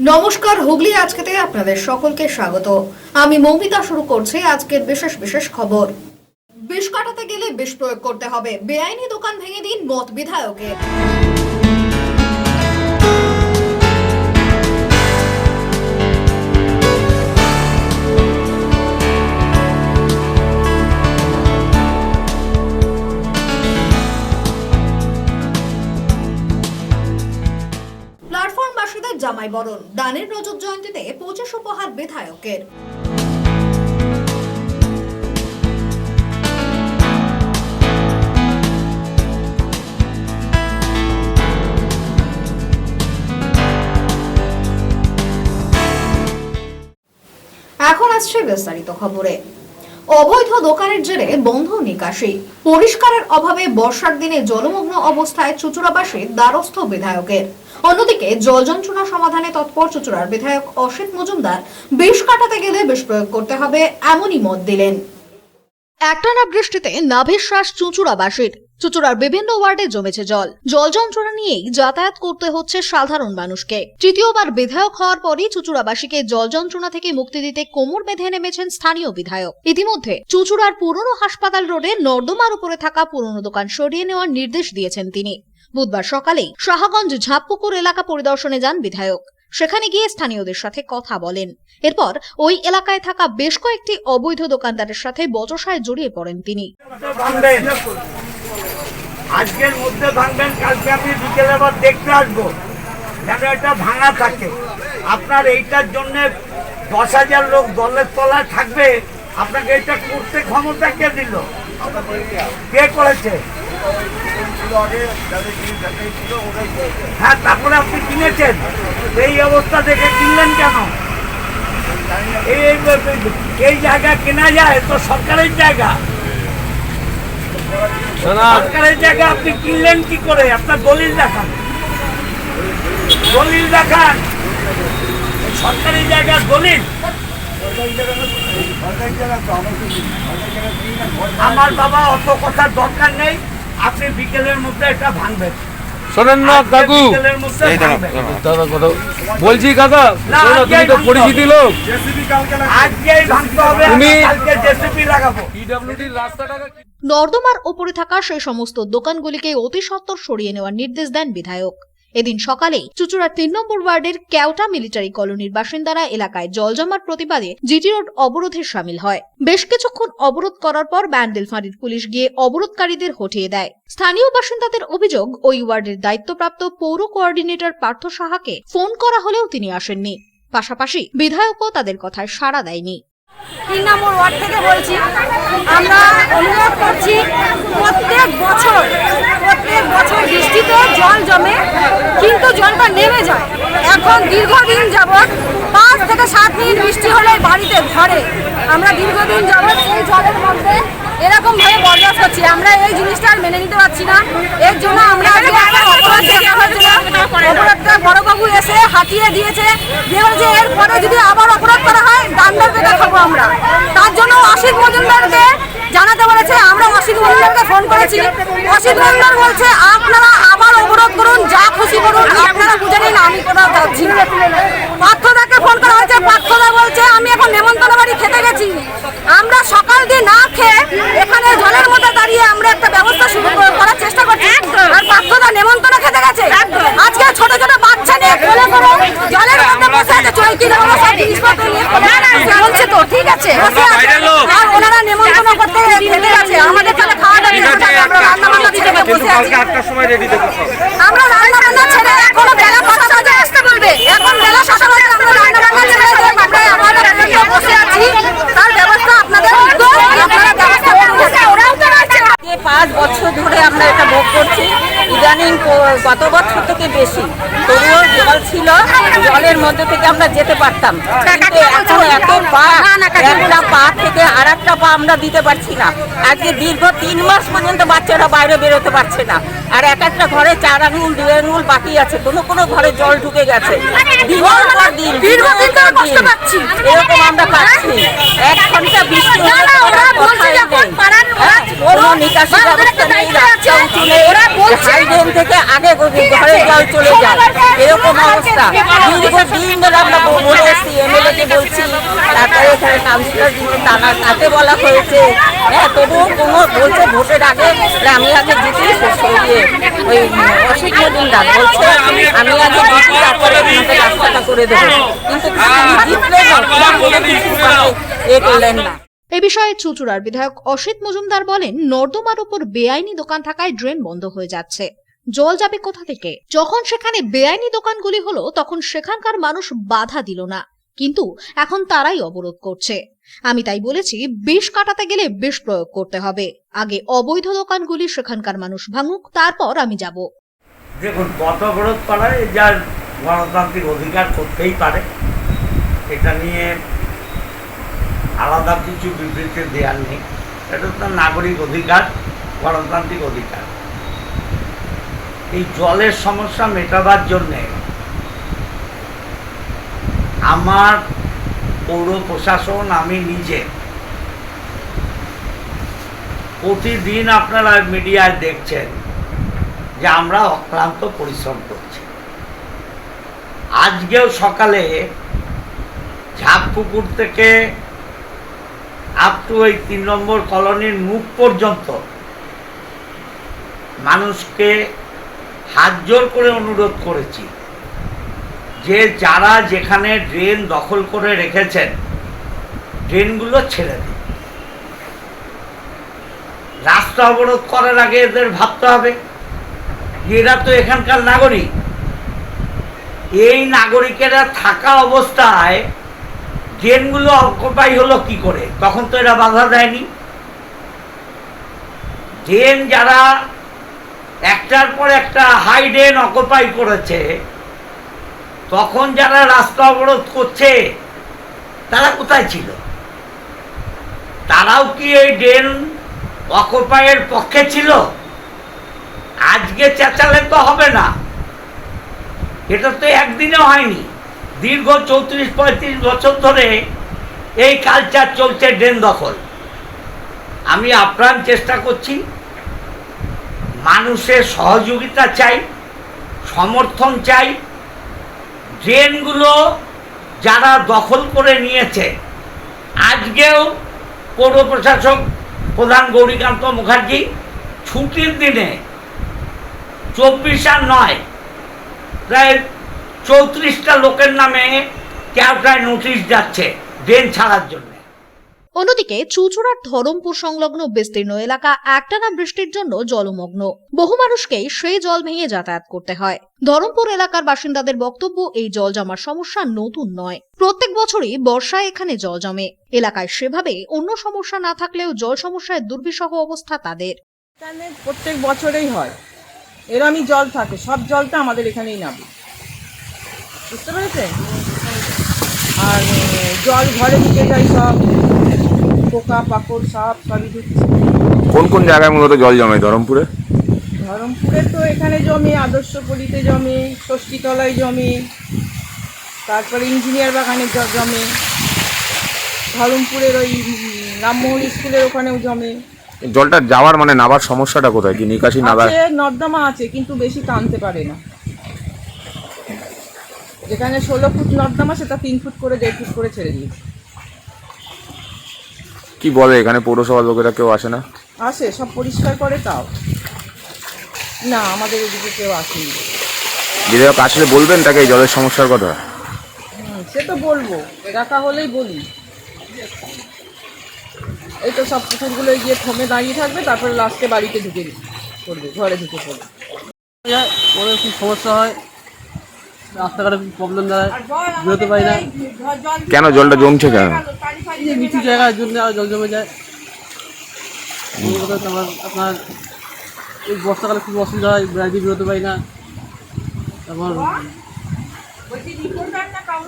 নমস্কার, হুগলি আজকেতে আপনাদের সকলকে স্বাগত। আমি মৌমিতা। শুরু করছি আজকের বিশেষ বিশেষ খবর। বিষ কাটাতে গেলে বিষ প্রয়োগ করতে হবে, বেআইনি দোকান ভেঙে দিন মত বিধায়কের। প্ল্যাটফর্মবাসীদের জামাই বরণ, দানের রজত জয়ন্তীতে 25 উপহার বিধায়কের। এখন আসছে বিস্তারিত খবরে। অবৈধ দোকানের জেরে বন্ধ নিকাশি, পরিষ্কারের অভাবে বর্ষার দিনে জলমগ্ন অবস্থায় চুচুড়াবাসীর দ্বারস্থ বিধায়কের। অন্যদিকে জল যন্ত্রণা সমাধানে তৎপর চুচুড়ার বিধায়ক অসিত মজুমদার বিষ কাটাতে গেলে বিষ প্রয়োগ করতে হবে এমনই মত দিলেন। একটানা বৃষ্টিতে নাভিশ্বাস চুচুড়াবাসীর। চুচুড়ার বিভিন্ন ওয়ার্ডে জমেছে জল যন্ত্রণা নিয়েই যাতায়াত করতে হচ্ছে সাধারণ মানুষকে। তৃতীয়বার বিধায়ক হওয়ার পরই চুচুড়াবাসীকে জল যন্ত্রণা থেকে মুক্তি দিতে কোমর বেঁধে নেমেছেন স্থানীয় বিধায়ক। ইতিমধ্যে চুচুড়ার পুরনো হাসপাতাল রোডে নর্দমার উপরে থাকা পুরনো দোকান সরিয়ে নেওয়ার নির্দেশ দিয়েছেন তিনি। বুধবার সকালেই শাহগঞ্জ ঝাঁপপুকুর এলাকা পরিদর্শনে যান বিধায়ক। সেখানে গিয়ে স্থানীয়দের সাথে কথা বলেন। এরপর ওই এলাকায় থাকা বেশ কয়েকটি অবৈধ দোকানদারের সাথে বচসায় জড়িয়ে পড়েন তিনি। আজকের মধ্যে ভাঙবেন, কালকে আমি বিকেলে আবার দেখতে আসবো যেন এটা ভাঙা থাকে। আপনার এইটার জন্য 10,000 লোক দলের তলায় থাকবে, আপনাকে এটা করতে ক্ষমতা কে দিল? কে করেছে? হ্যাঁ, তারপরে আপনি কিনেছেন, এই অবস্থা দেখে কিনলেন কেন? এই জায়গা কেনা যায় তো সরকারের জায়গা, সরকারের জায়গা আপনি কিনলেন কি করে? আপনার দলিল দেখান, দলিল দেখান, সরকারি জায়গার দলিল। আমার বাবা অত কথার দরকার নেই, আপনি বিকেলের মধ্যে এটা ভাঙবেন। শোনেন না কাকু, বলছি কাকা, তুমি তো পরিচিতি লোক, আজকেই ভাঙতে হবে, কালকে জেসিবি লাগাবো। পিডব্লিউডির রাস্তাটা নর্দমার ওপরে থাকা সেই সমস্ত দোকানগুলিকে অতি সত্বর সরিয়ে নেওয়ার নির্দেশ দেন বিধায়ক। এদিন সকালেই চুচুড়া 3 নম্বর ওয়ার্ডের কেওটা মিলিটারি কলোনির বাসিন্দারা এলাকায় জল জমার প্রতিবাদে জিটি রোড অবরোধে সামিল হয়। বেশ কিছুক্ষণ অবরোধ করার পর ব্যান্ডেল ফাঁড়ির পুলিশ গিয়ে অবরোধকারীদের হটিয়ে দেয়। স্থানীয় বাসিন্দাদের অভিযোগ, ওই ওয়ার্ডের দায়িত্বপ্রাপ্ত পৌর কোঅর্ডিনেটর পার্থ সাহাকে ফোন করা হলেও তিনি আসেননি। পাশাপাশি বিধায়কও তাদের কথায় সাড়া দেয়নি। 3 নম্বর ওয়ার্ড থেকে বলছি, আমরা অনুরোধ করছি, প্রত্যেক বছর বৃষ্টিতে জল জমে, কিন্তু জলটা নেমে যায়। এখন দীর্ঘদিন যাবৎ 5 থেকে 7 মিনিট বৃষ্টি হলে বাড়িতে ঘরে আমরা দীর্ঘদিন যাবৎ এই জলের মধ্যে এরকম ভাবে বরদাস্ত করছি। আমরা এই জিনিসটা আর মেনে নিতে পারছি না। এর জন্য আমরা অপরাধটা বড়বাবু এসে হাতিয়ে দিয়েছে, দিয়ে বলছে এরপরে যদি আবার অপরাধ করা হয় ডান্ডার পেটে খাবো আমরা। তার জন্য অসিত মজুমদারকে জানাতে বলেছে। আমরা অসিত মজুমদারকে ফোন করেছি। অসিত মজুমদার বলছে আপনারা আবার অবরোধ করুন, যা খুশি করুন, আপনারা বুঝে নিন, আমি কোথাও যাচ্ছি না। পার্থদাকে ফোন করা হয়েছে, পার্থদা বলছে আমি এখন নেমন্তন্ন বাড়ি খেতে গেছি। আমরা সকাল দিয়ে না খেয়ে এখানে জলের মধ্যে দাঁড়িয়ে আমরা একটা ব্যবস্থা শুরু করার চেষ্টা করছি, আর পার্থদা নেমন্তন্ন খেতে গেছে। আজকে ছোট ছোট বাচ্চা নিয়ে কোলে করে জলের মধ্যে বসে আছে, চৌকি দেওয়া সব জিনিসপত্র নিয়ে বলছে তো ঠিক আছে, আর ওনারা নেমন্তন্ন করতে খেতে গেছে। আমাদের তাহলে খাওয়া দাওয়া আমরা রান্না বান্না ছেড়ে বসে আছি। আমরা রান্না বান্না ছেড়ে এখনো বেলা 5টা বাজে আসতে বলবে, এখন বেলা 7টা বাজে আমরা রান্না বান্না ছেড়ে আমরা আমাদের বসে আছি। তার ব্যবস্থা আপনাদের আপনারা ব্যবস্থা করুন। ওরাও তো আছে। 5 বছর ধরে আমরা এটা ভোগ করছি, ইদানিং গত বছর থেকে বেশি। তবুও জল ছিল, জলের মধ্যে থেকে আমরা যেতে পারতাম, কিন্তু এখন এত পা, একটা পা থেকে আর একটা পা আমরা দিতে পারছি না। আজকে দীর্ঘ 3 মাস পর্যন্ত বাচ্চারা বাইরে বেরোতে পারছে না, আর এক একটা ঘরে 4 আঙুল 2 আঙুল বাকি আছে, কোনো কোনো ঘরে জল ঢুকে গেছে। এরকম আমরা পাচ্ছি। 1 ঘন্টা বৃষ্টি কোনো নিকাশি ব্যবস্থা নেই, রাস্তা উঁচু নেই, হাইড্রেন থেকে আগে ঘরে জল চলে যায়, এরকম অবস্থা। দীর্ঘ দিন ধরে আমরা বলে এসছি, এমএলএ কে বলছি, তারপরে এখানে কাউন্সিলর তাকে বলা হয়েছে, হ্যাঁ তবুও কোনো বলছে ভোটের আগে আমি আগে জিতি, ওই অসিত মজুমদার বলছে আমি আগে জিতি তারপরে আপনাকে রাস্তাটা করে দেবো, কিন্তু জিতলেন না, এ করলেন না। এ বিষয়ে চুঁচুড়ার বিধায়ক অসিত মজুমদার বলেন, নর্দমার উপর বেআইনি দোকান থাকায় ড্রেন বন্ধ হয়ে যাচ্ছে, জল যাবে কোথা থেকে? যখন সেখানে বেআইনি দোকানগুলি হলো তখন সেখানকার মানুষ বাধা দিল না, কিন্তু এখন তারাই অবরোধ করছে। আমি তাই বলেছি, বিষ কাটাতে গেলে বিষ প্রয়োগ করতে হবে, আগে অবৈধ দোকানগুলি সেখানকার মানুষ ভাঙুক, তারপর আমি যাব। দেখুন, পথ অবরোধ করায় যার গণতান্ত্রিক অধিকার করতেই পারে, এটা নিয়ে আলাদা কিছু বিবৃতি দেওয়ার নেই, এটা তো নাগরিক অধিকার, গণতান্ত্রিক অধিকার। এই জলের সমস্যা মেটাবার জন্যে আমার পৌর প্রশাসন, আমি নিজে প্রতিদিন আপনারা মিডিয়ায় দেখছেন যে আমরা অক্লান্ত পরিশ্রম করছি। আজকেও সকালে ঝাপপুকুর থেকে আপ টু ওই 3 নম্বর কলোনির মুখ পর্যন্ত মানুষকে হাত জোর করে অনুরোধ করেছি যে যারা যেখানে ড্রেন দখল করে রেখেছেন ড্রেনগুলো ছেড়ে দিন। রাস্তা অবরোধ করার আগে এদের ভাবতে হবে, এরা তো এখানকার নাগরিক, এই নাগরিকেরা থাকা অবস্থায় ড্রেনগুলো অকুপাই হলো কি করে? তখন তো এরা বাধা দেয়নি। ড্রেন যারা একটার পর একটা হাই ড্রেন অকুপাই করেছে, তখন যারা রাস্তা অবরোধ করছে তারা কোথায় ছিল? তারাও কি এই ড্রেন অকুপাইয়ের পক্ষে ছিল? আজকে চেঁচালে তো হবে না, এটা তো একদিনে হয়নি, দীর্ঘ 34-35 বছর ধরে এই কালচার চলছে ড্রেন দখল। আমি আপ্রাণ চেষ্টা করছি, মানুষের সহযোগিতা চাই, সমর্থন চাই। ড্রেনগুলো যারা দখল করে নিয়েছে, আজকেও পৌর প্রশাসক প্রধান গৌরীকান্ত মুখার্জি ছুটির দিনে 24 আর 9 প্রায় 34টা লোকের নামে কেউটায় নোটিশ যাচ্ছে ড্রেন ছাড়ার জন্য। অন্যদিকে চুঁচুড়ার ধরমপুর সংলগ্ন বিস্তীর্ণ এলাকা একটানা বৃষ্টির জন্য জলমগ্ন, বহু মানুষকেই সেই জল ভেঙে যাতায়াত করতে হয়। ধরমপুর এলাকার বাসিন্দাদের বক্তব্য, এই জল জমার সমস্যা নতুন নয়, প্রত্যেক বছরই বর্ষায় এখানে জল জমে। এলাকায় সেভাবে অন্য সমস্যা না থাকলেও জল সমস্যায় দুর্বিষহ অবস্থা তাদের। এখানে প্রত্যেক বছরেই হয়, এরমই জল থাকে, সব জলটা আমাদের এখানেই নামে, বুঝতে পেরেছেন? আর জল ঘরে ঢুকে যায়, সব পোকা পাকড় সবই ঢুকছে। কোন কোন জায়গায় মূলত জল জমে ধরমপুরে? ধরমপুরে তো এখানে জমে, আদর্শপল্লিতে জমে, ষষ্ঠীতলায় জমে, তারপরে ইঞ্জিনিয়ার বাগানে জমে, ধরমপুরের ওই রামমোহন স্কুলের ওখানেও জমে। জলটা যাওয়ার মানে নাবার সমস্যাটা কোথায়? কি নিকাশি নালা আছে, নর্দমা আছে, কিন্তু বেশি টানতে পারে না। যেখানে 16 ফুট নর্দমা, সেটা 3 ফুট করে 1.5 ফুট করে ছেড়ে দিয়েছে। কি বলে এখানে পৌরসভার লোকেরা কেউ আসে না? আসে, সব পরিষ্কার করে, তাও না আমাদের এদিকে কেউ আসেনি। বিধায়ক আসলে বলবেন তাকে এই জলের সমস্যার কথা? সে তো বলবো, দেখা হলেই বলি। এই তো সব পুকুরগুলো গিয়ে থমে দাঁড়িয়ে থাকবে, তারপরে লাস্টে বাড়িতে ঢুকে পড়বে, ঘরে ঢুকে পড়বে। ওদের খুব সমস্যা হয়, রাস্তাঘাটে খুব প্রবলেম দাঁড়ায়, বেরোতে পারি না। কেন জলটা জমছে কেন? এই যে নিচু জায়গার জন্য জল জমে যায়। আপনার এই বর্ষাকালে খুব অসুবিধা হয়, বাইরে বেরোতে পারি না। তারপর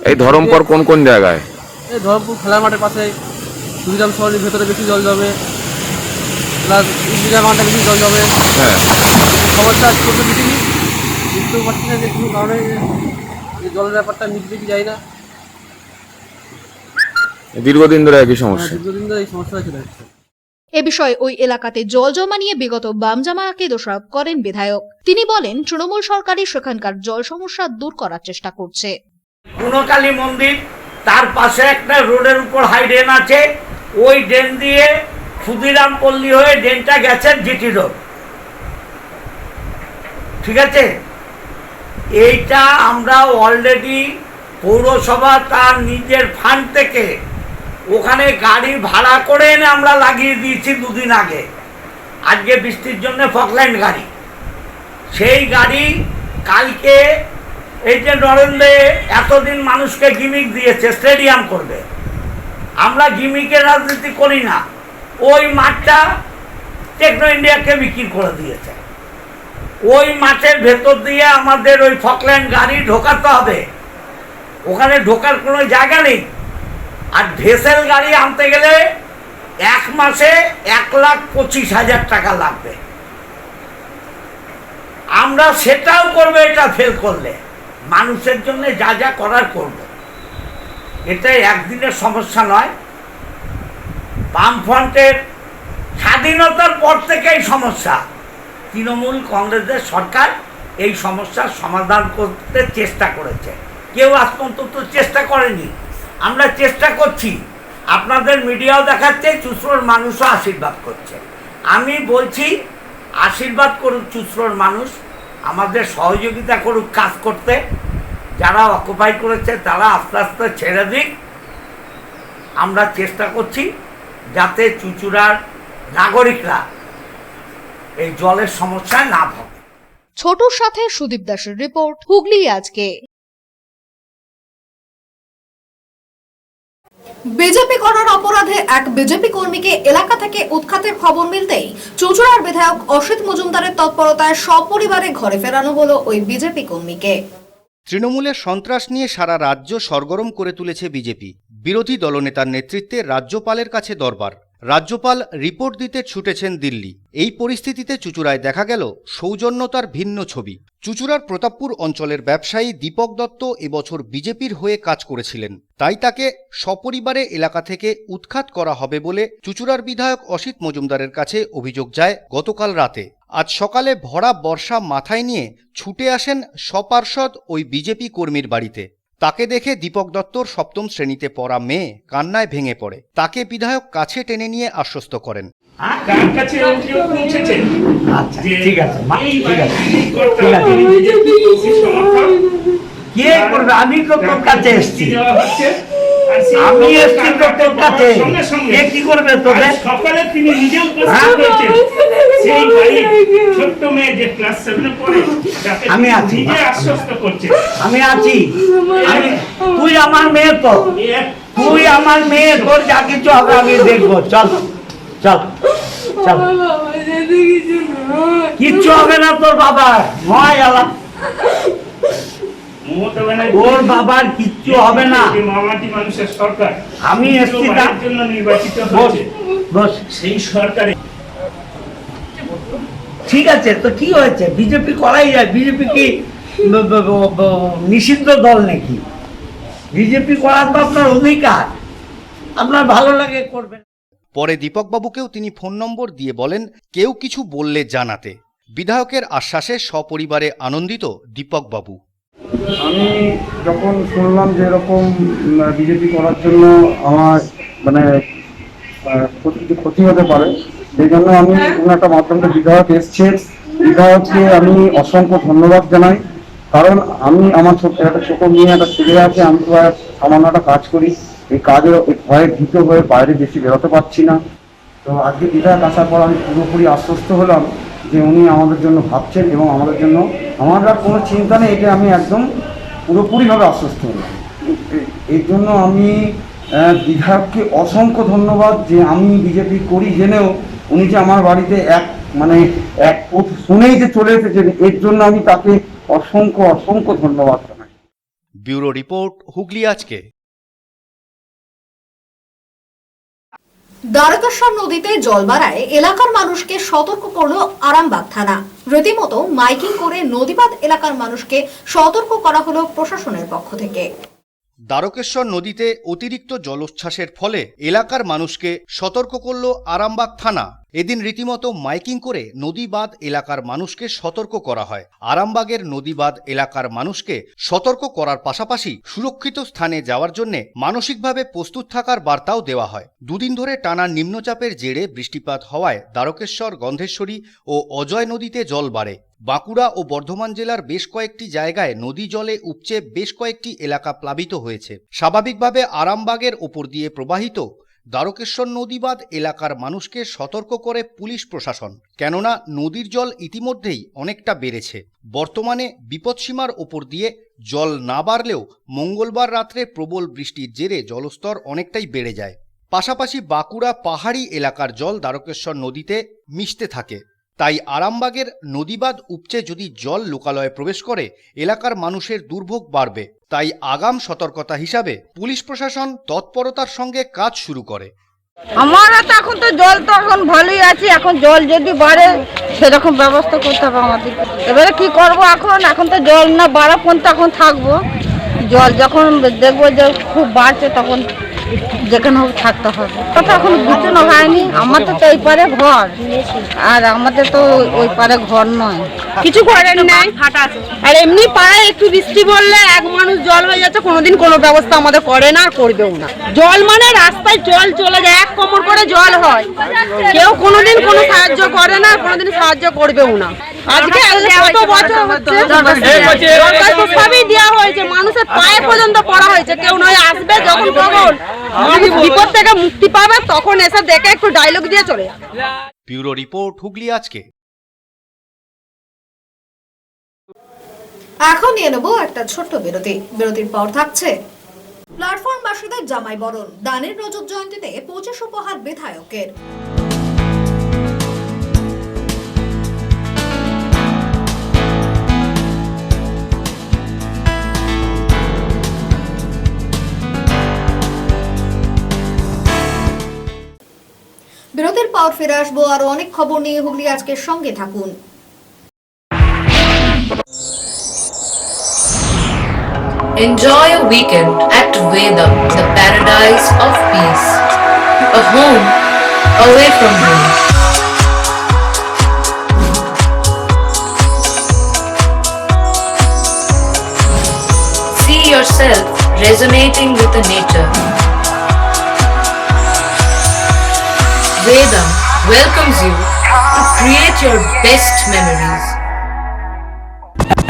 এই ধরমপুর কোন কোন জায়গায়? এই ধরমপুর খেলার মাঠের পাশে, সুবিধাম শহরের ভেতরে বেশি জল জমে, প্লাস ইঞ্জিনিয়ার বাগানটা বেশি জল জমে। হ্যাঁ, খবরটা চলতে দিচ্ছি, বুঝতেও পারছি না যে কোনো কারণে এই জলের ব্যাপারটা মিটবে কি যায় না। দীর্ঘদিন ধরে একই সমস্যা। দীর্ঘদিন ধরে এই সমস্যাটা চলে যাচ্ছে। এ বিষয়ে ওই এলাকাতে জল জমা নিয়ে বিগত বাম জামায়াতকে দোষারোপ করেন বিধায়ক। তিনি বলেন, তৃণমূল সরকারই সেখানকার জল সমস্যা দূর করার চেষ্টা করছে। গুণকালী মন্দির, তার পাশে একটা রোডের উপর হাই ড্রেন আছে, ওই ড্রেন দিয়ে ক্ষুদিরাম পল্লী হয়ে ড্রেনটা গেছে জিটি রোড। ঠিক আছে, এইটা আমরা অলরেডি পৌরসভা তার নিজের ফান্ড থেকে ওখানে গাড়ি ভাড়া করে এনে আমরা লাগিয়ে দিয়েছি 2 দিন আগে। আজকে বৃষ্টির জন্য ফকল্যান্ড গাড়ি, সেই গাড়ি কালকে এই যে নরেন্দ্রে এতদিন মানুষকে গিমিক দিয়েছে স্টেডিয়াম করবে, আমরা গিমিকের রাজনীতি করি না। ওই মাঠটা টেকনো ইন্ডিয়াকে বিক্রি করে দিয়েছে। ওই মাঠের ভেতর দিয়ে আমাদের ওই ফকল্যান্ড গাড়ি ঢোকাতে হবে, ওখানে ঢোকার কোনো জায়গা নেই। আর ভেসেল গাড়ি আনতে গেলে 1 মাসে 1,25,000 টাকা লাগবে। আমরা সেটাও করবো, এটা ফেল করলে মানুষের জন্য যা যা করার করব। এটা একদিনের সমস্যা নয়, বামফ্রন্টের স্বাধীনতার পর থেকেই সমস্যা। তৃণমূল কংগ্রেসের সরকার এই সমস্যার সমাধান করতে চেষ্টা করেছে, কেউ আজ পর্যন্ত চেষ্টা করেনি। আমরা চেষ্টা করছি, আপনাদের মিডিয়াও দেখাচ্ছে, চুঁচুড়ার মানুষও আশীর্বাদ করছে। আমি বলছি আশীর্বাদ করুক চুঁচুড়ার মানুষ, আমাদের সহযোগিতা করুক কাজ করতে। যারা অকুপাই করেছে তারা আস্তে আস্তে ছেড়ে দিক। আমরা চেষ্টা করছি যাতে চুঁচুড়ার নাগরিকরা এই জলের সমস্যায় না ভোগে। ছোটর সাথে সুদীপ দাসের রিপোর্ট, হুগলি আজকে। বিজেপি করার অপরাধে এক বিজেপি কর্মীকে এলাকা থেকে উৎখাতের খবর মিলতেই চুঁচুড়ার বিধায়ক অসিত মজুমদারের তৎপরতায় সপরিবারে ঘরে ফেরানো হলো ওই বিজেপি কর্মীকে। তৃণমূলের সন্ত্রাস নিয়ে সারা রাজ্য সরগরম করে তুলেছে বিজেপি। বিরোধী দলনেতার নেতৃত্বে রাজ্যপালের কাছে দরবার। রাজ্যপাল রিপোর্ট দিতে ছুটেছেন দিল্লি। এই পরিস্থিতিতে চুঁচুড়ায় দেখা গেল সৌজন্যতার ভিন্ন ছবি। চুঁচুড়ার প্রতাপপুর অঞ্চলের ব্যবসায়ী দীপক দত্ত এবছর বিজেপির হয়ে কাজ করেছিলেন, তাই তাকে সপরিবারে এলাকা থেকে উৎখাত করা হবে বলে চুঁচুড়ার বিধায়ক অসিত মজুমদারের কাছে অভিযোগ যায় গতকাল রাতে। আজ সকালে ভরা বর্ষা মাথায় নিয়ে ছুটে আসেন সপার্ষদ ওই বিজেপি কর্মীর বাড়িতে। তাকে দেখে দীপক দত্তর ৭ম শ্রেণীতে পড়া মেয়ে কান্নায় ভেঙে পড়ে। তাকে বিধায়ক কাছে টেনে নিয়ে আশ্বস্ত করেন। ঠিক আছে, আমি তো তোর কাছে এসছি, আমি এসছি তো তোর কাছে। কি করবে তোদের? সকালে তিনি নিজে উপস্থিত হয়েছেন সেই বাড়ির ছোট্ট মেয়ে যে ক্লাস 7 এ পড়ে, যাকে আমি আছি, নিজে আশ্বস্ত করছেন আমি আছি। তুই আমার মেয়ে, তো তুই আমার মেয়ে, তোর যা কিছু হবে আমি দেখবো। চল চল চল, কিচ্ছু হবে না তোর বাবা, নয় আলা ওর বাবার কিচ্ছু হবে না। মামাটি মানুষের সরকার, আমি এসছি তার জন্য নির্বাচিত হয়েছে সেই সরকারে। ঠিক আছে, তো কি হয়েছে? বিজেপি করাই যায়। বিজেপি কি নিষিদ্ধ দল নাকি? বিজেপি করার তো আপনার অধিকার, আপনার ভালো লাগে করবেন। পরে দীপকবাবুকেও তিনি ফোন নম্বর দিয়ে বলেন কেউ কিছু বললে জানাতে। বিধায়কের আশ্বাসে সপরিবারে আনন্দিত দীপকবাবু। আমি যখন শুনলাম যে এরকম বিজেপি করার জন্য আমার মানে ক্ষতি হতে পারে, সেই জন্য আমি কোনো একটা মাধ্যমে বিধায়ক এসছে, বিধায়ককে আমি অসংখ্য ধন্যবাদ জানাই। কারণ আমি আমার একটা ছোট মেয়ে, একটা ছেলে আছে, আমি তো সামান্য একটা কাজ করি, এই কাজের ভয়ে ভীত হয়ে বাইরে বেশি বেরোতে পারছি না। তো আজকে বিধায়ক আসার পর আমি পুরোপুরি আশ্বস্ত হলাম যে উনি আমাদের জন্য ভাবছেন এবং আমাদের জন্য আমার আর কোনো চিন্তা নেই, এটা আমি একদম পুরোপুরিভাবে আশ্বস্ত হলাম। এই জন্য আমি বিধায়ককে অসংখ্য ধন্যবাদ যে আমি বিজেপি করি জেনেও উনি যে আমার বাড়িতে এক শুনেই যে চলে এসেছেন, এর জন্য আমি তাকে অসংখ্য অসংখ্য ধন্যবাদ জানাই। ব্যুরো রিপোর্ট, হুগলি আজকে। দ্বারকেশ্বর নদীতে জল বাড়ায় এলাকার মানুষকে সতর্ক করল আরামবাগ থানা। রীতিমতো মাইকিং করে নদীপাত এলাকার মানুষকে সতর্ক করা হলো প্রশাসনের পক্ষ থেকে। দ্বারকেশ্বর নদীতে অতিরিক্ত জলোচ্ছ্বাসের ফলে এলাকার মানুষকে সতর্ক করল আরামবাগ থানা। এদিন রীতিমতো মাইকিং করে নদীবাঁধ এলাকার মানুষকে সতর্ক করা হয়। আরামবাগের নদীবাঁধ এলাকার মানুষকে সতর্ক করার পাশাপাশি সুরক্ষিত স্থানে যাওয়ার জন্য মানসিকভাবে প্রস্তুত থাকার বার্তাও দেওয়া হয়। দুদিন ধরে টানা নিম্নচাপের জেরে বৃষ্টিপাত হওয়ায় দ্বারকেশ্বর, গন্ধেশ্বরী ও অজয় নদীতে জল বাড়ে। বাঁকুড়া ও বর্ধমান জেলার বেশ কয়েকটি জায়গায় নদী জলে উপচে বেশ কয়েকটি এলাকা প্লাবিত হয়েছে। স্বাভাবিকভাবে আরামবাগের ওপর দিয়ে প্রবাহিত দ্বারকেশ্বর নদীবাঁধ এলাকার মানুষকে সতর্ক করে পুলিশ প্রশাসন, কেননা নদীর জল ইতিমধ্যেই অনেকটা বেড়েছে। বর্তমানে বিপদসীমার ওপর দিয়ে জল না বাড়লেও মঙ্গলবার রাত্রে প্রবল বৃষ্টির জেরে জলস্তর অনেকটাই বেড়ে যায়। পাশাপাশি বাঁকুড়া পাহাড়ি এলাকার জল দ্বারকেশ্বর নদীতে মিশতে থাকে। তাই আরামবাগের নদীবাঁধ উপচে যদি জল লোকালয়ে প্রবেশ করে এলাকার মানুষের দুর্ভোগ বাড়বে। তাই আগাম সতর্কতা হিসাবে পুলিশ প্রশাসন তৎপরতার সঙ্গে কাজ শুরু করে। আমরা তো এখন তো জল তো এখন ভালোই আছে, এখন জল যদি বাড়ে সেরকম ব্যবস্থা করতে হবে আমাদের। এবারে কি করব, এখন তো জল না বাড়া পর্যন্ত এখন থাকবো। জল যখন দেখবো যে খুব বাড়ছে তখন যেখানে হোক থাকতে হবে। তো এখন বিছানো হয়নি, আমাদের তো এই পারে ঘর, আর আমাদের তো ওই পারে ঘর নয়, কিছু করেন নাই। আর এমনি পাড়ায় একটু বৃষ্টি বললে এক মানুষ জল হয়ে যাচ্ছে, কোনোদিন কোনো ব্যবস্থা আমাদের করে না আর করবেও না। জল মানে রাস্তায় জল চলে যায়, এক কোমর করে জল হয়, কেউ কোনোদিন কোনো সাহায্য করে না, কোনোদিন সাহায্য করবেও না। আজকে কত বছর হচ্ছে দরখাস্ত সবই দেওয়া হয়েছে, মানুষের পায়ে পর্যন্ত পড়া হয়েছে, কেউ নয় আসবে যখন কখন মানুষ বিপদ থেকে মুক্তি পাবে তখন এসে দেখে একটু ডায়লগ দিয়ে চলে যাবে। ব্যুরো রিপোর্ট, হুগলি আজকে। এখন নিয়ে নেবো একটা ছোট্ট বিরতি। বিরতির পর থাকছে প্ল্যাটফর্মবাসীদের জামাই বরণ, দানের রজত জয়ন্তীতে 25 উপহার বিধায়কের। বিরতির পর ফিরে আসবো আরো অনেক খবর নিয়ে। হুগলি আজকের সঙ্গে থাকুন। Enjoy a weekend at Vedam, the paradise of peace. A home away from home. See yourself resonating with the nature. Vedam welcomes you to create your best memories.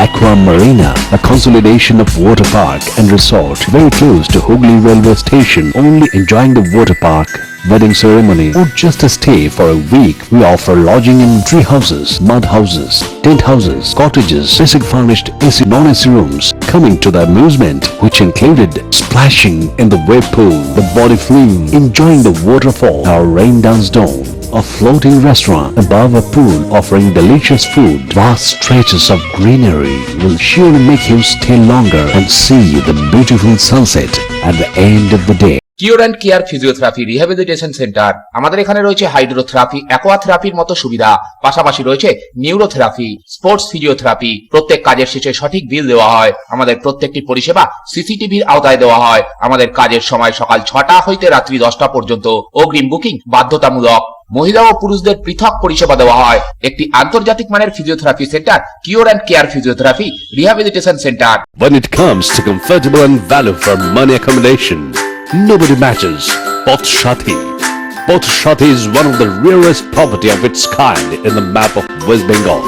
Aqua Marina, a consolidation of water park and resort very close to Hooghly railway station. Only enjoying the water park, wedding ceremony or just a stay for a week. We offer lodging in tree houses, mud houses, tent houses, cottages, basic furnished AC, non-AC rooms. Coming to the amusement which included splashing in the wave pool, the body flume, enjoying the waterfall, our rain dance dome, a floating restaurant above a pool offering delicious food. Vast stretches of greenery will surely make you stay longer and see the beautiful sunset at the end of the day. Cure and care physiotherapy rehabilitation centre. আমাদের এখানে রয়েছে hydrotherapy, অ্যাকোয়াথেরাপির মতো সুবিধা, পাশাপাশি রয়েছে neurotherapy, sports physiotherapy. প্রত্যেক কাজের শেষে সঠিক বিল দেওয়া হয়। আমাদের প্রত্যেকটি পরিষেবা সিসিটিভির আওতায় দেওয়া হয়। আমাদের কাজের সময় সকাল 6টা হইতে রাত্রি 10টা পর্যন্ত। অগ্রিম বুকিং বাধ্যতামূলক। মহিলা ও পুরুষদের পৃথক পরিষেবা দেওয়া হয়। একটি আন্তর্জাতিক মানের physiotherapy centre cure and care physiotherapy rehabilitation centre. When it comes to comfortable and value for money accommodation, nobody matches Poth Shati. Poth Shati is one of the rarest property of its kind in the map of West Bengal,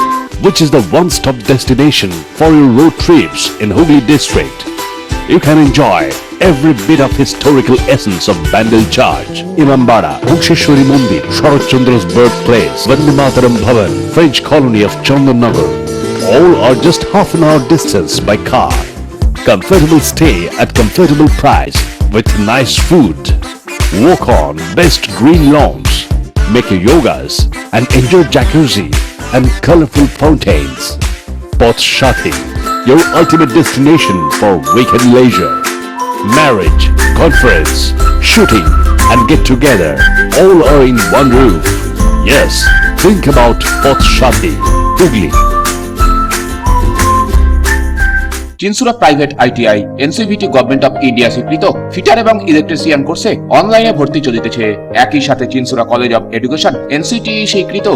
which is the one-stop destination for your road trips in Hooghly district. You can enjoy every bit of historical essence of Bandel Church, Imambara, Bhuksheshwari Mandir, Sharat Chandra's birthplace, Vande Mataram Bhavan, French colony of Chandannagar. All are just half an hour distance by car. Comfortable stay at comfortable price with nice food. Walk on best green lawns, make your yogas and enjoy jacuzzi and colorful fountains. Poth Shati, your ultimate destination for weekend leisure. Marriage, conference, shooting and get together all are in one roof. Yes, think about Poth Shati, Hooghly. Chinsurah private ITI NCVT government of India স্বীকৃত fitter এবং electrician কোর্সে অনলাইনে ভর্তি চলিতেছে। একই সাথে Chinsurah college of education NCTE স্বীকৃত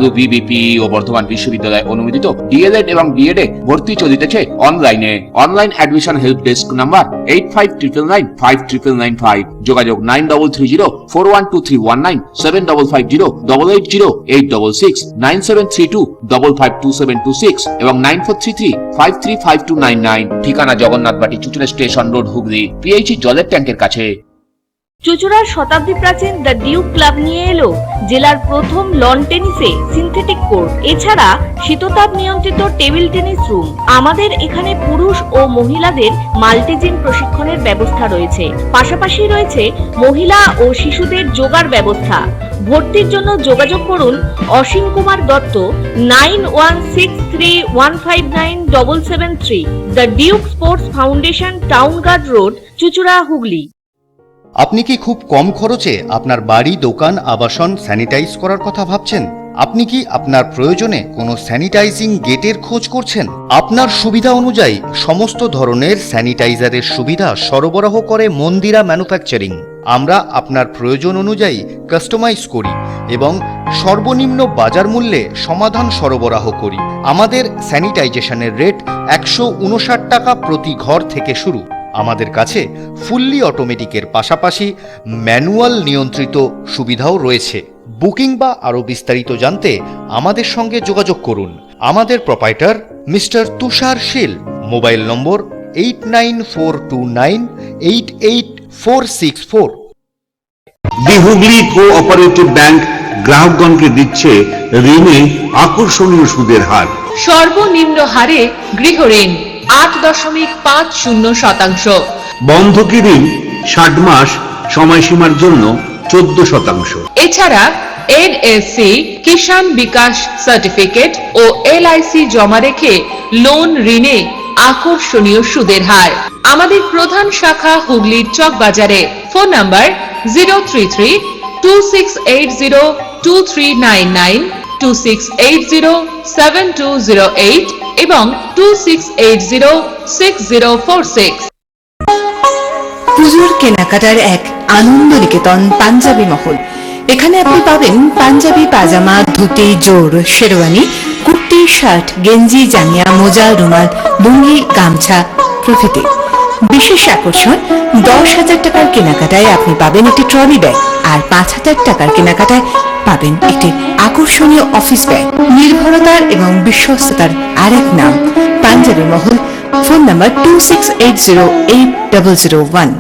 WBBP ও বর্ধমান বিশ্ববিদ্যালয় অনুমোদিত DLED এবং B.Ed এ ভর্তি চলিতেছে অনলাইনে। Online admission help desk number 8599959995, যোগাযোগ 9330412319, 7550880866, 9732552726 এবং 9433535299। ঠিকানা Jagannathbati Chuchura station road, Hooghly, PH জলের ট্যাঙ্কের কাছে। চুচুড়ার শতাব্দী প্রাচীন দ্য ডিউক ক্লাব নিয়ে এলো জেলার প্রথম লন টেনিসে সিনথেটিক কোর্ট, এছাড়া শীততাপ নিয়ন্ত্রিত টেবিল টেনিস রুম। আমাদের এখানে পুরুষ ও মহিলাদের মাল্টিজিম প্রশিক্ষণের ব্যবস্থা রয়েছে, পাশাপাশি রয়েছে মহিলা ও শিশুদের যোগার ব্যবস্থা। ভর্তির জন্য যোগাযোগ করুন Asim Kumar Dutta 9163159773, the Duke sports foundation, town guard road, Chuchura, Hooghly. আপনি কি খুব কম খরচে আপনার বাড়ি, দোকান, আবাসন স্যানিটাইজ করার কথা ভাবছেন? আপনি কি আপনার প্রয়োজনে কোনো স্যানিটাইজিং গেটের খোঁজ করছেন? আপনার সুবিধা অনুযায়ী সমস্ত ধরনের স্যানিটাইজারের সুবিধা সরবরাহ করে মন্দিরা ম্যানুফ্যাকচারিং। আমরা আপনার প্রয়োজন অনুযায়ী কাস্টমাইজ করি এবং সর্বনিম্ন বাজার মূল্যে সমাধান সরবরাহ করি। আমাদের স্যানিটাইজেশনের রেট 159 টাকা প্রতি ঘর থেকে শুরু। আমাদের কাছে ফুললি অটোমেটিকের পাশাপাশি ম্যানুয়াল নিয়ন্ত্রিত সুবিধাও রয়েছে। বুকিং বা আরও বিস্তারিত জানতে আমাদের সঙ্গে যোগাযোগ করুন। আমাদের প্রোপাইটার মিস্টার তুষার শীল, মোবাইল নম্বর 8942988464। দি হুগলি কোঅপারেটিভ ব্যাংক গ্রাহকগণকে দিচ্ছে ঋণে আকর্ষণীয় সুদের হার। সর্বনিম্ন হারে গৃহ ঋণ 8.50%। বন্ধকি ঋণ 60 মাস সময়সীমার জন্য 14%। এছাড়া NSC, কিষাণ বিকাশ সার্টিফিকেট ও LIC জমা রেখে লোন ঋণে আকর্ষণীয় সুদের হার। আমাদের প্রধান শাখা হুগলির চক বাজারে। ফোন নাম্বার 03326802399, 26807208 এবং 26806046। পুজোর কেনাকাটার এক আনন্দ নিকেতন পাঞ্জাবি মহল। এখানে আপনি পাবেন পাঞ্জাবি, পাজামা, ধুতি, জোর, শেরওয়ানি, কুর্তি, শার্ট, গেঞ্জি, জাঙ্গিয়া, মোজা, রুমাল, লুঙ্গি, গামছা প্রভৃতি। বিশেষ আকর্ষণ, 10,000 টাকার কেনাকাটায় আপনি পাবেন একটি ট্রলি ব্যাগ, আর 5,000 টাকার কেনাকাটায় পাবেন একটি আকর্ষণীয় অফিস ব্যাগ। নির্ভরতার এবং বিশ্বস্ততার আরেক নাম পাঞ্জাবি মহল। Phone number 26808001।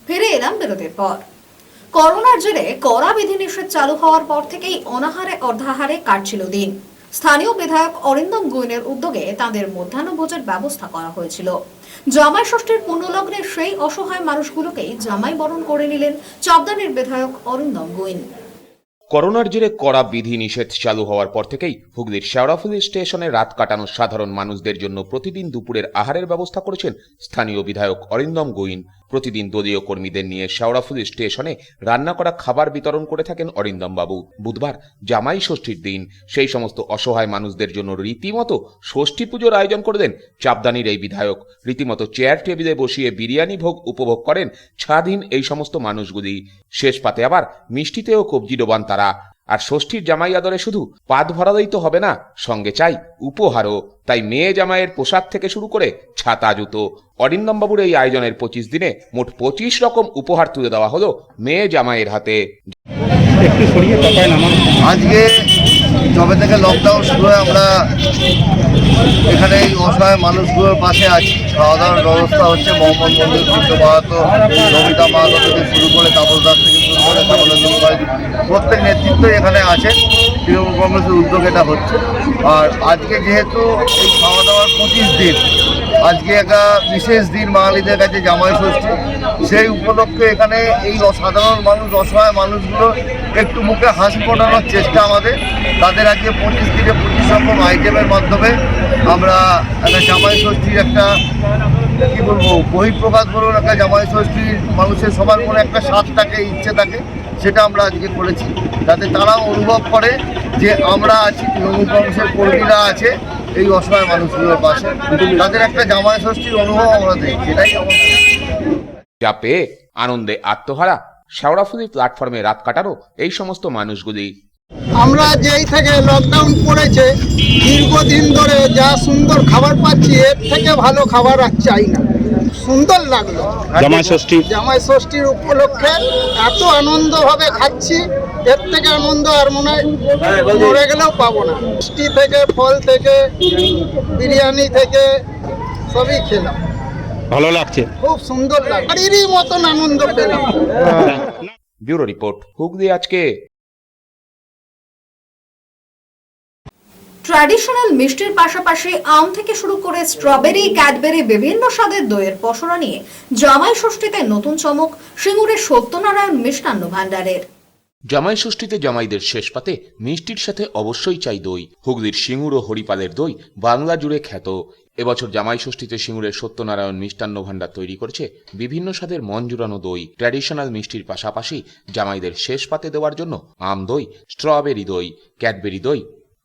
ফিরে এলাম বিরতির পর। করোনার জেরে কড়া বিধিনিষেধ চালু হওয়ার পর থেকেই অনাহারে অর্ধাহারে কাটছিল দিন। স্থানীয় বিধায়ক অরিন্দম গুইনের উদ্যোগে তাদের মধ্যাহ্নভোজের ব্যবস্থা করা হয়েছিল। জামাই ষষ্ঠীর পুণ্যলগ্নে সেই অসহায় মানুষগুলোকেই জামাই বরণ করে নিলেন চাপদানির বিধায়ক অরিন্দম গুইন। করোনার জেরে কড়া বিধি নিষেধ চালু হওয়ার পর থেকেই হুগলির শেওড়াফুলি স্টেশনে রাত কাটানো সাধারণ মানুষদের জন্য প্রতিদিন দুপুরের আহারের ব্যবস্থা করেছেন স্থানীয় বিধায়ক অরিন্দম গুইন। প্রতিদিন দলীয় কর্মীদের নিয়ে শেওড়াফুলি স্টেশনে রান্না করা খাবার বিতরণ করে থাকেন অরিন্দম বাবু। বুধবার জামাই ষষ্ঠীর দিন সেই সমস্ত অসহায় মানুষদের জন্য রীতিমতো ষষ্ঠী পুজোর আয়োজন করে দেন চাপদানির এই বিধায়ক। রীতিমতো চেয়ার টেবিলে বসিয়ে বিরিয়ানি ভোগ উপভোগ করেন স্বাধীন এই সমস্ত মানুষগুলি। শেষ পাতে আবার মিষ্টিতেও কবজি ডোবান তারা। আর ষষ্ঠীর জামাই আদরে শুধু পাত ভরালেই তো হবে না, সঙ্গে চাই উপহারও। তাই মেয়ে জামাইয়ের পোশাক থেকে শুরু করে ছাতা, জুতো। অরিন্দম বাবুর এই আয়োজনের 25 দিনে মোট 25 রকম উপহার তুলে দেওয়া হলো মেয়ে জামাইয়ের হাতে। আজকে যবে থেকে লকডাউন শুরু হয় আমরা এখানে এই অসহায় মানুষগুলোর পাশে আছি। খাওয়া দাওয়ার ব্যবস্থা হচ্ছে। মোহাম্মদ মন্দির, সূর্য মাহাতো, নমিতা মাহাতো থেকে শুরু করে তাপস দাস থেকে শুরু করে প্রত্যেক নেতৃত্ব এখানে আছে। তৃণমূল কংগ্রেসের উদ্যোগ এটা হচ্ছে। আর আজকে যেহেতু এই খাওয়া দাওয়ার 25 দিন, আজকে একটা বিশেষ দিন বাঙালিদের কাছে জামাই ষষ্ঠী। সেই উপলক্ষে এখানে এই সাধারণ মানুষ, অসহায় মানুষগুলো একটু মুখে হাসি ফোটানোর চেষ্টা আমাদের। তাদের আজকে 25 থেকে 25 রকম আইটেমের মাধ্যমে আমরা একটা জামাই ষষ্ঠীর একটা কী বলবো বহিঃপ্রকাশ বলুন, একটা জামাই ষষ্ঠীর মানুষের সবার মনে একটা স্বাদ থাকে, ইচ্ছে থাকে, সেটা আমরা আজকে করেছি যাতে তারাও অনুভব করে যে আমরা আছি, তৃণমূল কংগ্রেসের কর্মীরা আছে এই অসহায় মানুষগুলোর পাশে, তাদের একটা জামাই ষষ্ঠীর অনুভব আমরা দিই। এটাই আমাদের যা পেয়ে আনন্দে আত্মহারা শেওড়াফুলি প্ল্যাটফর্মে রাত কাটারও এই সমস্ত মানুষগুলি। আমরা যেই থেকে লকডাউন পড়েছে দীর্ঘদিন ধরে যা সুন্দর খাবার পাচ্ছি, এর থেকে ভালো খাবার আর চাই না। সুন্দর লাগলো জামাই ষষ্ঠীর উপলক্ষে, এত আনন্দভাবে খাচ্ছি, এর থেকে আনন্দ আর মনে হয় মরে গেলেও পাবো না। মিষ্টি থেকে, ফল থেকে, বিরিয়ানি থেকে সবই খেলাম, ভালো লাগছে, খুব সুন্দর লাগলো, বাড়িরই মতন আনন্দ পেলাম। ব্যুরো রিপোর্ট, হুগলি আজকে। ট্র্যাডিশনাল মিষ্টির পাশাপাশি আম থেকে শুরু করে স্ট্রবেরি, ক্যাডবেরি, বিভিন্ন স্বাদের দইয়ের পসরা নিয়ে জামাই ষষ্ঠীতে নতুন চমক সিঙ্গুরের সত্যনারায়ণ মিষ্টান্ন ভান্ডারের। জামাই ষষ্ঠীতে জামাইদের শেষ পাতে মিষ্টির সাথে অবশ্যই চাই দই। হুগলির সিঙ্গুর ও হরিপালের দই বাংলা জুড়ে খ্যাত। এবছর জামাই ষষ্ঠীতে সিঙ্গুরের সত্যনারায়ণ মিষ্টান্ন ভান্ডার তৈরি করেছে বিভিন্ন স্বাদের মন জুড়ানো দই। ট্র্যাডিশনাল মিষ্টির পাশাপাশি জামাইদের শেষ পাতে দেওয়ার জন্য আম দই, স্ট্রবেরি দই, ক্যাডবেরি দই।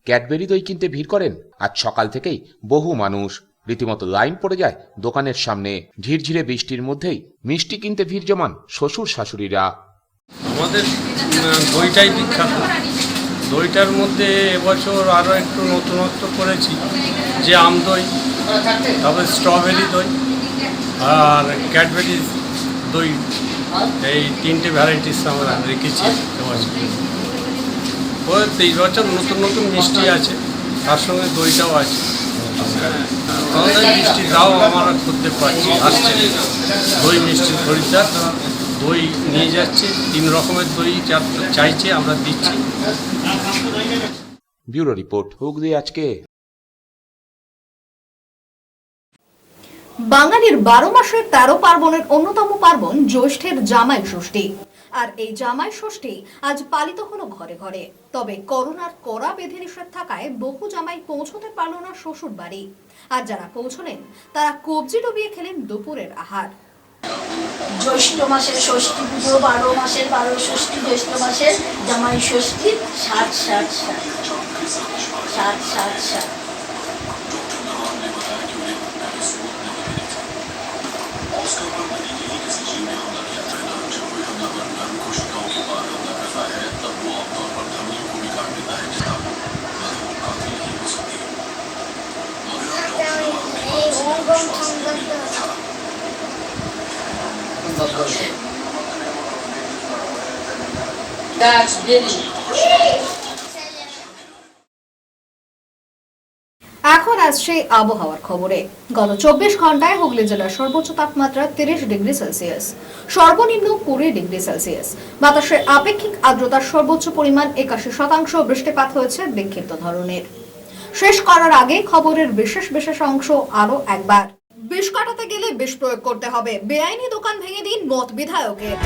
ক্যাডবেরি দই কিনতে ভিড় করেন আজ সকাল থেকেই বহু মানুষ। রীতিমতো লাইন পড়ে যায় দোকানের সামনে। ঝিরঝিরে বৃষ্টির মধ্যেই মিষ্টি কিনতে ভিড় জমান শ্বশুর শাশুড়িরা। আমাদের দইটাই বিখ্যাত। দইটার মধ্যে এবছর আরও একটু নতুনত্ব করেছি, যে আম দই, তারপরে স্ট্রবেরি দই আর ক্যাডবেরি দই, এই তিনটে ভ্যারাইটিস আমরা রেখেছি এবছর। এই বছর নতুন নতুন মিষ্টি আছে, তার সঙ্গে দইটাও আছে। মিষ্টির দাও আমরা করতে পারছি, আসছে দই মিষ্টির খরিদ্দার, দই নিয়ে যাচ্ছে, 3 রকমের দই চাইছে, আমরা দিচ্ছি। ব্যুরো রিপোর্ট, হুগলি আজকে। বাঙালির 12 মাসের 13 পার্বণের অন্যতম পার্বণ জ্যৈষ্ঠের জামাই ষষ্ঠী। আর এই জামাই ষষ্ঠী আজ পালিত হলো ঘরে ঘরে। তবে করোনার কড়া বিধিনিষেধ থাকায় বহু জামাই পৌঁছতে পারল না শ্বশুর বাড়ি। আর যারা পৌঁছলেন তারা কবজি ডুবিয়ে খেলেন দুপুরের আহার। জ্যৈষ্ঠ মাসের ষষ্ঠী পুজো, 12 মাসের 12 ষষ্ঠী, জ্যৈষ্ঠ মাসের জামাই ষষ্ঠী, 60 এখন আসছে আবহাওয়ার খবরে। গত 24 ঘন্টায় হুগলি জেলার সর্বোচ্চ তাপমাত্রা 30 ডিগ্রি সেলসিয়াস, সর্বনিম্ন 20 ডিগ্রি সেলসিয়াস। বাতাসের আপেক্ষিক আর্দ্রতার সর্বোচ্চ পরিমাণ 81%। বৃষ্টিপাত হয়েছে বিক্ষিপ্ত ধরনের। শেষ করার আগে খবরের বিশেষ অংশ আরো একবার। বিষ কাটাতে গেলে বিষ প্রয়োগ করতে হবে, বেআইনি দোকান ভেঙে দিন মত বিধায়কের।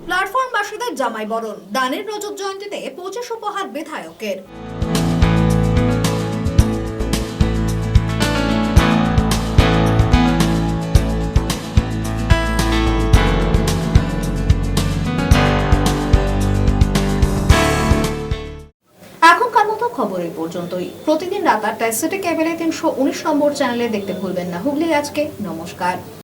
প্ল্যাটফর্মবাসীদের জামাই বরণ, দানের রজত জয়ন্তীতে 25 উপহার বিধায়কের। এখনকার মতো খবর এই পর্যন্তই। প্রতিদিন রাত 8টায় সিটি কেবলে 319 নম্বর চ্যানেলে দেখতে ভুলবেন না হুগলি আজকে। নমস্কার।